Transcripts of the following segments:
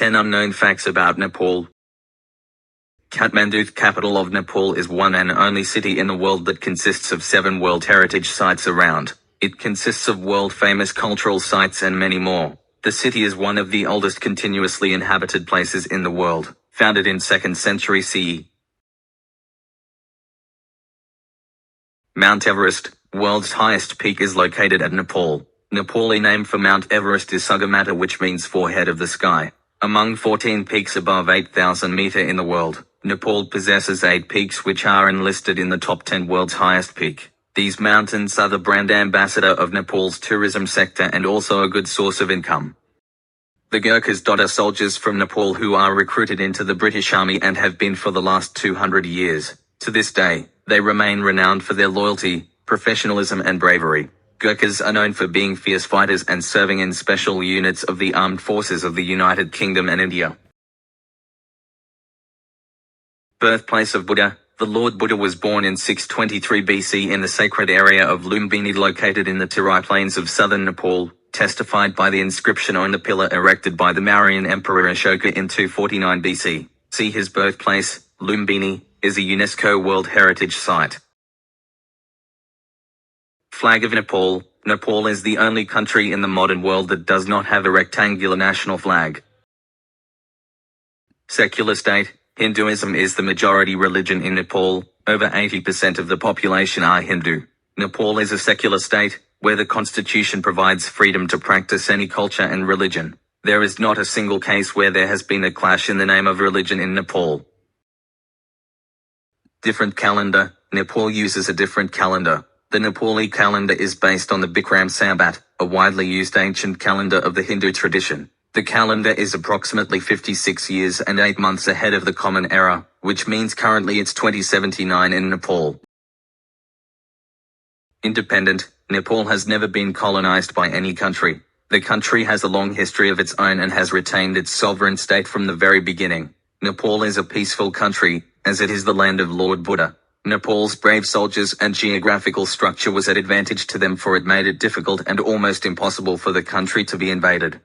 10 unknown facts about Nepal. Kathmandu, the capital of Nepal, is one and only city in the world that consists of 7 World Heritage Sites around. It consists of world-famous cultural sites and many more. The city is one of the oldest continuously inhabited places in the world, founded in 2nd century CE. Mount Everest, world's highest peak, is located at Nepal. Nepali name for Mount Everest is Sagarmatha, which means forehead of the sky. Among 14 peaks above 8,000 meter in the world, Nepal possesses 8 peaks which are enlisted in the top 10 world's highest peak. These mountains are the brand ambassador of Nepal's tourism sector and also a good source of income. The Gurkhas are soldiers from Nepal who are recruited into the British Army and have been for the last 200 years. To this day, they remain renowned for their loyalty, professionalism and bravery. Gurkhas are known for being fierce fighters and serving in special units of the armed forces of the United Kingdom and India. Birthplace of Buddha. The Lord Buddha was born in 623 BC in the sacred area of Lumbini, located in the Terai plains of southern Nepal, testified by the inscription on the pillar erected by the Mauryan Emperor Ashoka in 249 BC. See his birthplace, Lumbini, is a UNESCO World Heritage Site. Flag of Nepal. Nepal is the only country in the modern world that does not have a rectangular national flag. Secular state. Hinduism is the majority religion in Nepal. Over 80% of the population are Hindu. Nepal is a secular state, where the constitution provides freedom to practice any culture and religion. There is not a single case where there has been a clash in the name of religion in Nepal. Different calendar. Nepal uses a different calendar. The Nepali calendar is based on the Bikram Sambat, a widely used ancient calendar of the Hindu tradition. The calendar is approximately 56 years and 8 months ahead of the Common Era, which means currently it's 2079 in Nepal. Independent. Nepal has never been colonized by any country. The country has a long history of its own and has retained its sovereign state from the very beginning. Nepal is a peaceful country, as it is the land of Lord Buddha. Nepal's brave soldiers and geographical structure was at advantage to them, for it made it difficult and almost impossible for the country to be invaded.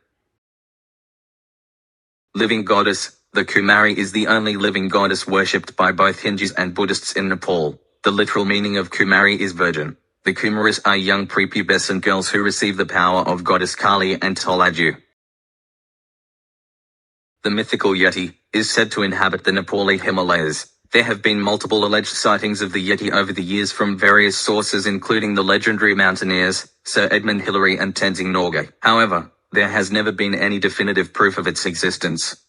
Living goddess. The Kumari is the only living goddess worshipped by both Hindus and Buddhists in Nepal. The literal meaning of Kumari is virgin. The Kumaris are young prepubescent girls who receive the power of goddess Kali and Tolaju. The mythical Yeti is said to inhabit the Nepali Himalayas. There have been multiple alleged sightings of the Yeti over the years from various sources, including the legendary mountaineers, Sir Edmund Hillary and Tenzing Norgay. However, there has never been any definitive proof of its existence.